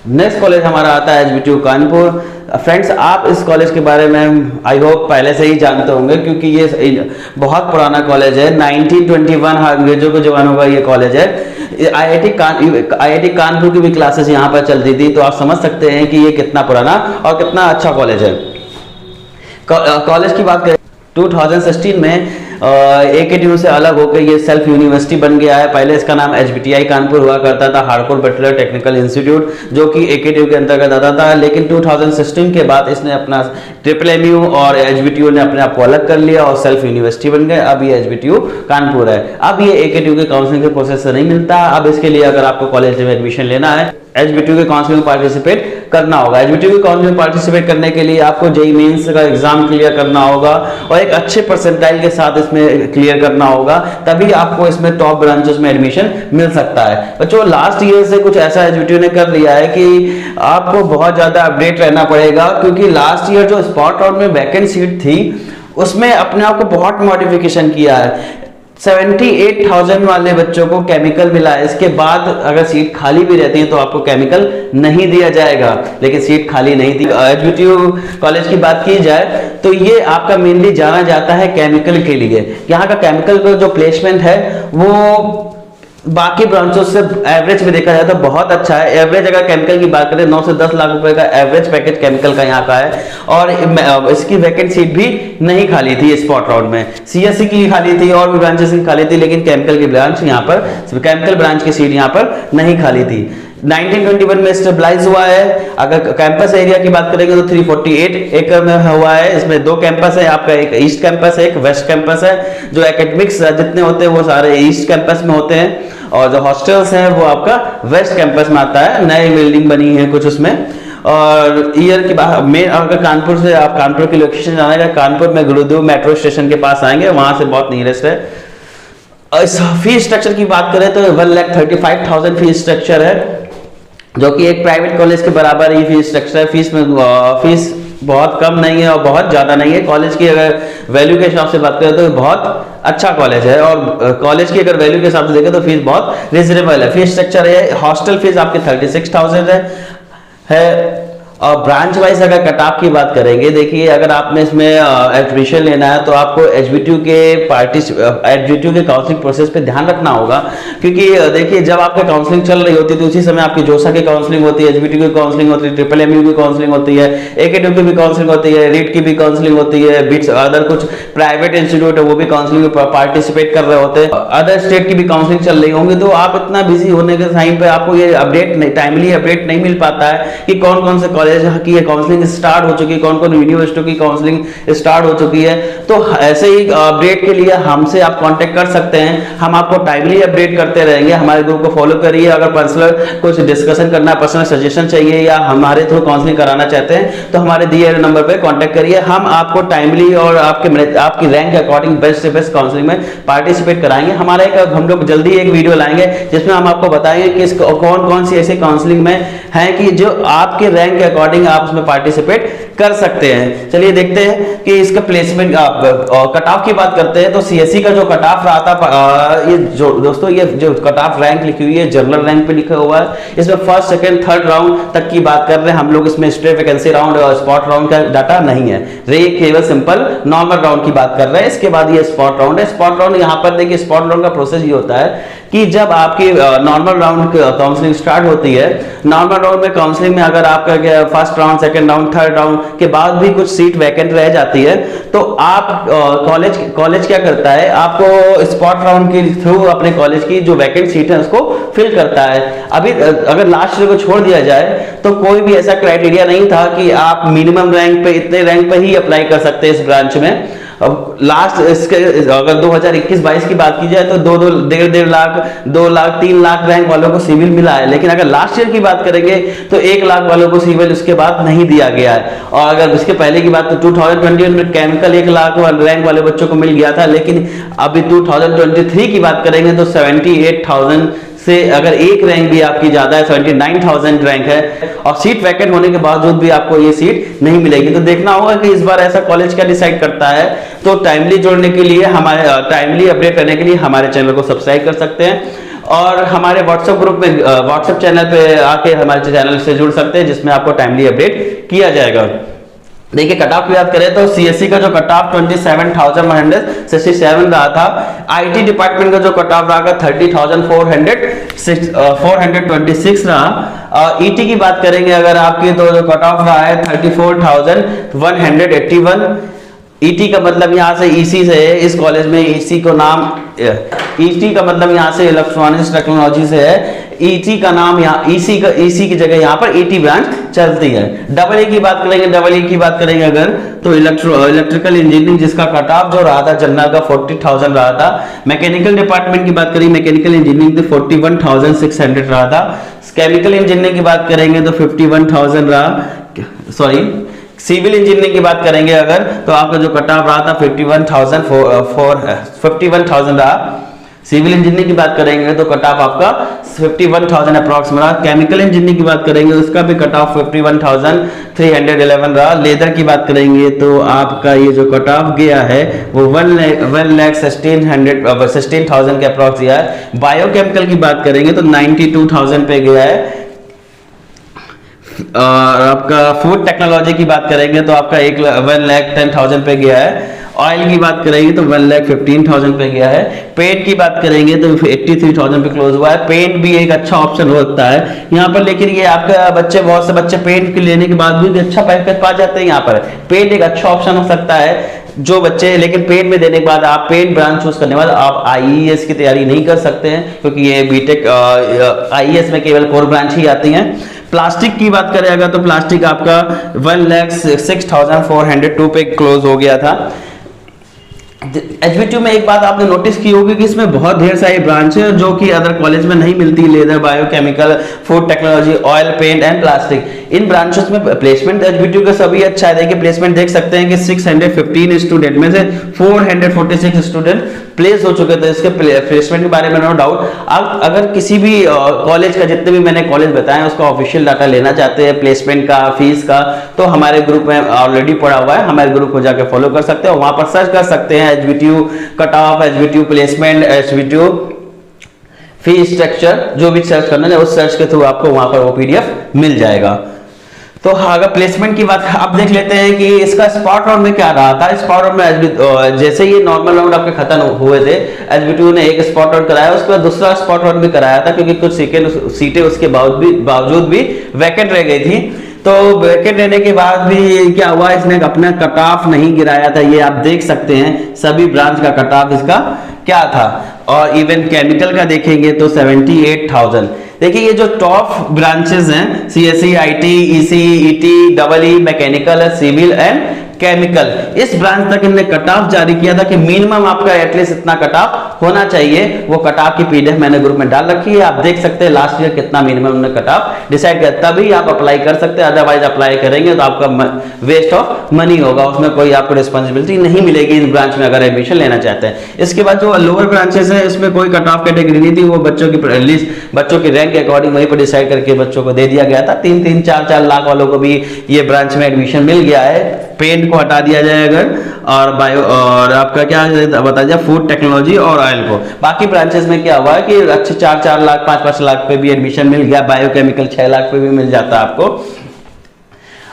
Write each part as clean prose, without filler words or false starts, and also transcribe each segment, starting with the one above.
Next college हमारा आता है एचबीटीयू कानपुर। फ्रेंड्स, आप इस कॉलेज के बारे में आई होप पहले से ही जानते होंगे, क्योंकि ये बहुत पुराना कॉलेज है। 1921 अंग्रेजों के जमानों का ये कॉलेज है। आईआईटी कानपुर की भी क्लासेस यहाँ पर चलती थी, तो आप समझ सकते हैं कि ये कितना पुराना और कितना अच्छा कॉलेज है। कॉलेज की बात करें 2016 में एकेटीयू से अलग होकर ये सेल्फ यूनिवर्सिटी बन गया है। पहले इसका नाम एचबीटीआई कानपुर हुआ करता था, हार्डकोर बैचलर टेक्निकल इंस्टीट्यूट, जो कि एकेटीयू के अंतर्गत आता था। लेकिन 2016 के बाद इसने अपना ट्रिपल और एचबीटीयू ने अपने आप को अलग कर लिया और सेल्फ यूनिवर्सिटी बन गए। अब ये एचबीटीयू कानपुर है। अब ये एकेटीयू के काउंसलिंग के प्रोसेस से नहीं मिलता। अब इसके लिए अगर आपको कॉलेज में एडमिशन लेना है, एचबीटीयू के काउंसलिंग में पार्टिसिपेट करना होगा। एचबीटीयू के काउंसलिंग में पार्टिसिपेट करने के लिए आपको जेईई मेंस का एग्जाम क्लियर करना होगा और एक अच्छे परसेंटाइल के साथ इसमें क्लियर करना होगा, तभी आपको इसमें टॉप ब्रांचेस में एडमिशन मिल सकता है। बच्चों, लास्ट ईयर से कुछ ऐसा एचबीटीयू ने कर लिया है कि आपको बहुत ज्यादा अपडेट रहना पड़ेगा, क्योंकि लास्ट ईयर जो स्पॉट राउंड में वैकेंट सीट थी उसमें अपने आप को बहुत मॉडिफिकेशन किया है। 78,000 वाले बच्चों को केमिकल मिला है। इसके बाद अगर सीट खाली भी रहती है तो आपको केमिकल नहीं दिया जाएगा, लेकिन सीट खाली नहीं थी। एचबीटीयू कॉलेज की बात की जाए तो ये आपका मेनली जाना जाता है केमिकल के लिए। यहाँ का केमिकल का जो प्लेसमेंट है वो बाकी ब्रांचों से एवरेज में देखा जाए तो बहुत अच्छा है। एवरेज अगर केमिकल की बात करें 9 से 10 लाख रुपए का एवरेज पैकेज केमिकल का यहाँ का है। और इसकी वैकेंट सीट भी नहीं खाली थी स्पॉट राउंड में। सीएससी की खाली थी और भी ब्रांचेस की खाली थी, लेकिन केमिकल की ब्रांच यहाँ पर, केमिकल ब्रांच की सीट यहाँ पर नहीं खाली थी। 1921 में स्टेबलाइज हुआ है। अगर कैंपस एरिया की बात करेंगे तो 348 एकड़ में हुआ है। इसमें 2 कैंपस है आपका, एक ईस्ट कैंपस है, एक वेस्ट कैंपस है। जो एकेडमिक्स जितने होते हैं वो सारे ईस्ट कैंपस में होते हैं और जो हॉस्टल्स हैं वो आपका वेस्ट कैंपस में आता है। नई बिल्डिंग बनी है कुछ उसमें। और ईयर की बात में अगर कानपुर से आप कानपुर की लोकेशन जाना है, कानपुर में गुरुदेव मेट्रो स्टेशन के पास आएंगे, वहां से बहुत नियरेस्ट है। इस फीस स्ट्रक्चर की बात करें तो 1,35,000 फीस स्ट्रक्चर है, जो कि एक प्राइवेट कॉलेज के बराबर ही फीस स्ट्रक्चर है। फीस बहुत कम नहीं है और बहुत ज्यादा नहीं है। कॉलेज की अगर वैल्यू के हिसाब से बात करें तो बहुत अच्छा कॉलेज है, और कॉलेज की अगर वैल्यू के हिसाब से देखें तो फीस बहुत रिजनेबल है। फीस स्ट्रक्चर है, हॉस्टल फीस आपकी 36,000 है। और ब्रांच वाइज अगर कट ऑफ की बात करेंगे, देखिए अगर आपने इसमें एडमिशन लेना है तो आपको एचबीटीयू के काउंसलिंग प्रोसेस पे ध्यान रखना होगा, क्योंकि देखिए जब आपकी काउंसलिंग चल रही होती है तो उसी समय आपकी जोसा की काउंसलिंग होती है, एचबीटीयू की काउंसलिंग होती है, ट्रिपल एमयू की काउंसलिंग होती है, एकेटीयू की भी काउंसलिंग होती है, रीट की भी काउंसलिंग होती है, बिट्स अदर कुछ प्राइवेट इंस्टीट्यूट है वो भी काउंसलिंग में पार्टिसिपेट कर रहे होते हैं, अदर स्टेट की भी काउंसलिंग चल रही होंगी। तो आप इतना बिजी होने के टाइम पे आपको ये टाइमली अपडेट नहीं मिल पाता है कि कौन कौन से कॉलेज की काउंसलिंग स्टार्ट हो चुकी है, कौन कौन यूनिवर्सिटी की काउंसलिंग स्टार्ट हो चुकी है। तो ऐसे ही अपडेट के लिए हमसे आप कांटेक्ट कर सकते हैं, हम आपको टाइमली अपडेट करते रहेंगे। हमारे ग्रुप को फॉलो करिए। अगर पर्सनल कुछ डिस्कशन करना, पर्सनल सजेशन चाहिए या हमारे थ्रू काउंसलिंग कराना चाहते हैं तो हमारे दिए गए नंबर पर कांटेक्ट करिए। हम आपको टाइमली और आपकी रैंक के अकॉर्डिंग बेस्ट से बेस्ट काउंसलिंग में पार्टिसिपेट कराएंगे। हम लोग जल्दी एक वीडियो लाएंगे जिसमें हम आपको बताएंगे कि कौन कौन सी ऐसी काउंसलिंग में है कि जो आपके रैंक के अकॉर्डिंग आप उसमें पार्टिसिपेट कर सकते हैं। चलिए देखते हैं कि इसका प्लेसमेंट कट ऑफ की बात करते हैं। तो सीएससी का जो कट ऑफ रहा था, ये जो दोस्तों ये जो कट ऑफ रैंक लिखी हुई है जनरल रैंक पे लिखा हुआ है। इसमें फर्स्ट सेकंड थर्ड राउंड तक की बात कर रहे हैं हम लोग। इसमें स्ट्रेट वैकेंसी राउंड और स्पॉट राउंड का डाटा नहीं है, ये केवल सिंपल नॉर्मल राउंड की बात कर रहे हैं। इसके बाद ये स्पॉट राउंड है। स्पॉट राउंड यहाँ पर देखिए, स्पॉट राउंड का प्रोसेस ये होता है कि जब आपकी नॉर्मल राउंड काउंसलिंग स्टार्ट होती है, नॉर्मल राउंड में काउंसलिंग में अगर आपका first round, second round, third round के बाद भी कुछ सीट वैकेंट रह जाती है तो आप कॉलेज क्या करता है, आपको स्पॉट राउंड के थ्रू अपने कॉलेज की जो वैकेंट सीट है उसको फिल करता है। अभी अगर लास्ट ईयर को छोड़ दिया जाए तो कोई भी ऐसा क्राइटेरिया नहीं था कि आप मिनिमम रैंक पे, इतने रैंक पे ही अप्लाई कर सकते हैं इस ब्रांच में। अब लास्ट इसके अगर 2021-22 की बात की जाए तो 2.5 लाख, 2 लाख, 3 लाख रैंक वालों को सिविल मिला है। लेकिन अगर लास्ट ईयर की बात करेंगे तो 1 लाख वालों को सिविल उसके बाद नहीं दिया गया है। और अगर उसके पहले की बात तो 2021 में केमिकल 1 लाख रैंक वाले बच्चों को मिल गया था। लेकिन अभी 2023 की बात करेंगे तो 78,000 से अगर एक रैंक भी आपकी ज्यादा है, 79,000 रैंक है और सीट वैकेंट होने के बावजूद भी आपको ये सीट नहीं मिलेगी। तो देखना होगा कि इस बार ऐसा कॉलेज क्या डिसाइड करता है। तो टाइमली जुड़ने के लिए, हमारे टाइमली अपडेट करने के लिए हमारे चैनल को सब्सक्राइब कर सकते हैं और हमारे व्हाट्सएप ग्रुप में व्हाट्सएप चैनल पे आके हमारे चैनल से जुड़ सकते हैं, जिसमें आपको टाइमली अपडेट किया जाएगा। देखिए कट ऑफ की बात करें तो सीएससी का जो कट ऑफ 27,167 रहा था। आईटी डिपार्टमेंट का जो कट ऑफ रहा 30,426 रहा। ईटी की बात करेंगे अगर आपकी तो जो कट ऑफ रहा है 34,181। ईटी का मतलब यहाँ से ईसी से है, इस कॉलेज में ईसी को नाम ईटी का मतलब यहाँ से इलेक्ट्रॉनिक्स टेक्नोलॉजी से है। ईटी का नाम यहाँ ईसी की जगह यहाँ पर ईटी ब्रांच चलती है। डबल ए की बात करेंगे, डबल ए की बात करेंगे अगर तो इलेक्ट्रिकल इंजीनियरिंग जिसका कट ऑफ जो रहा था जनरल का 40,000 रहा था। मैकेनिकल डिपार्टमेंट की बात करेंगे, मैकेनिकल इंजीनियरिंग तो 41,600 रहा था। केमिकल इंजीनियरिंग की बात करेंगे तो 51,000 रहा। सॉरी, सिविल इंजीनियरिंग की बात करेंगे अगर तो आपका जो कट ऑफ रहा था 51,000 रहा। सिविल इंजीनियरिंग की बात करेंगे तो कट ऑफ आपका 51,000 अप्रॉक्स रहा। केमिकल इंजीनियरिंग की बात करेंगे उसका भी कट ऑफ 51,311 रहा। लेदर की बात करेंगे तो आपका ये जो कट ऑफ गया है वो 1,16,000 के अप्रॉक्स गया है। बायोकेमिकल की बात करेंगे तो 92,000 पे गया है। और आपका फूड टेक्नोलॉजी की बात करेंगे तो आपका 1,10,000 पे गया है। ऑयल की बात करेंगे तो 1,15,000 पे गया है। पेंट की बात करेंगे तो 83,000 पे क्लोज हुआ है। पेंट भी एक अच्छा ऑप्शन हो सकता है यहाँ पर, लेकिन ये आपका बहुत से बच्चे पेंट के लेने के बाद भी अच्छा पैकेज पा जाते हैं। यहाँ पर पेंट एक अच्छा ऑप्शन हो सकता है जो बच्चे, लेकिन पेंट में देने के बाद आप पेंट ब्रांच चूज करने के बाद आप आईईएस की तैयारी नहीं कर सकते हैं, क्योंकि ये बीटेक आईईएस में केवल कोर ब्रांच ही आती हैं। प्लास्टिक की बात करें अगर तो प्लास्टिक आपका 1,06,402 पे क्लोज हो गया था। एचबीटीयू में एक बात आपने नोटिस की होगी कि इसमें बहुत ढेर सारी ब्रांच है जो कि अदर कॉलेज में नहीं मिलती। Leather, biochemical, food technology, oil, paint and plastic, इन ब्रांचेस में प्लेसमेंट एचबीटीयू का सभी अच्छा है। देखिए प्लेसमेंट देख सकते हैं कि 615 स्टूडेंट में से 446 स्टूडेंट प्लेस हो चुके थे। इसके प्लेसमेंट के बारे में नो डाउट। अब अगर किसी भी कॉलेज का, जितने भी मैंने कॉलेज बताए उसका ऑफिशियल डाटा लेना चाहते हैं प्लेसमेंट का, फीस का, तो हमारे ग्रुप में ऑलरेडी पड़ा हुआ है। हमारे ग्रुप को जाकर फॉलो कर सकते हैं, वहां पर सर्च कर सकते हैं HBTU cut off, HBTU placement, HBTU fee structure, जो भी सर्च करना है उस सर्च के थ्रू आपको वहां पर वो पीडीएफ मिल जाएगा। तो अगर प्लेसमेंट की बात आप देख लेते हैं कि इसका स्पॉट राउंड में क्या रहा था। स्पॉट राउंड में जैसे ये नॉर्मल राउंड आपके खत्म हुए थे, एचबीटीयू ने एक स्पॉट राउंड कराया, उसके बाद दूसरा स्पॉट राउंड भी कराया था, क्योंकि कुछ सीटें उसके बावजूद भी वैकेंट रह गई थी। तो वैकेंट रहने के बाद भी क्या हुआ, इसने अपना कट ऑफ नहीं गिराया था। ये आप देख सकते हैं सभी ब्रांच का कट ऑफ इसका क्या था। और इवन केमिकल का देखेंगे तो 78,000। देखिए ये जो टॉप ब्रांचेस हैं CSC, IT, EC, ET, double E, mechanical, civil and chemical, इस ब्रांच तक इन्होंने कट ऑफ जारी किया था कि मिनिमम आपका एटलीस्ट इतना कट ऑफ होना चाहिए। वो कट ऑफ की पीडीएफ मैंने ग्रुप में डाल रखी है, आप देख सकते हैं लास्ट ईयर कितना मिनिमम उन्होंने कट ऑफ डिसाइड किया, तभी आप अप्लाई कर सकते हैं। अदरवाइज अप्लाई करेंगे तो आपका वेस्ट ऑफ मनी होगा, उसमें कोई आपको रिस्पॉन्सिबिलिटी नहीं मिलेगी इस ब्रांच में अगर एडमिशन लेना चाहते हैं। इसके बाद जो लोअर ब्रांचेस है इसमें कोई कट ऑफ कैटेगरी नहीं थी, वो बच्चों की रैंक के अकॉर्डिंग वहीं पर डिसाइड करके बच्चों को दे दिया गया था। 3-3, 4-4 लाख वालों को भी ये ब्रांच में एडमिशन मिल गया है। पेंट को हटा दिया जाए अगर, और बायो और आपका क्या बता दिया, फूड टेक्नोलॉजी और ऑयल को। बाकी ब्रांचेस में क्या हुआ है कि अच्छे 4-4 लाख, 5-5 लाख पे भी एडमिशन मिल गया। बायोकेमिकल 6 लाख पे भी मिल जाता है आपको।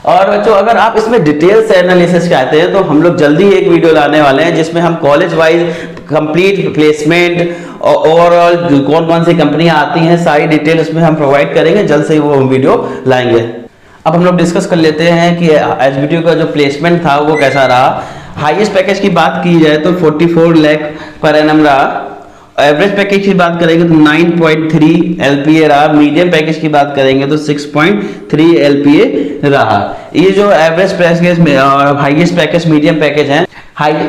और बच्चों अगर आप इसमें डिटेल से एनालिसिस चाहते हैं तो हम लोग जल्दी एक वीडियो लाने वाले हैं जिसमें हम कॉलेज वाइज कंप्लीट प्लेसमेंट और ओवरऑल कौन कौन सी कंपनियां आती हैं सारी डिटेल उसमें हम प्रोवाइड करेंगे। जल्द से ही वो वीडियो लाएंगे। अब हम लोग डिस्कस कर लेते हैं कि एचबीटीयू का जो प्लेसमेंट था वो कैसा रहा। हाईएस्ट पैकेज की बात की जाए तो 44 लाख पर एनम रहा। एवरेज पैकेज की बात करेंगे तो 9.3 एलपीए रहा। मीडियम पैकेज की बात करेंगे तो 6.3 एलपीए रहा। ये जो एवरेज पैकेज में और हाईएस्ट पैकेज, मीडियम पैकेज है,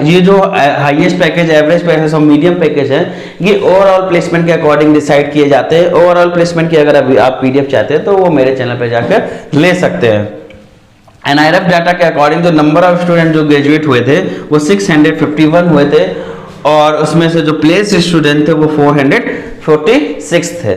ये जो हाईएस्ट पैकेज, एवरेज पैकेज और मीडियम पैकेज है, ये ओवरऑल प्लेसमेंट के अकॉर्डिंग डिसाइड किए जाते हैं। ओवरऑल प्लेसमेंट की अगर आप पीडीएफ चाहते हैं तो वो मेरे चैनल पे जाकर ले सकते हैं। एनआईआरएफ डाटा के अकॉर्डिंग जो नंबर ऑफ स्टूडेंट जो ग्रेजुएट हुए थे वो 651 हुए थे, और उसमें से जो प्लेस स्टूडेंट थे वो 446 थे।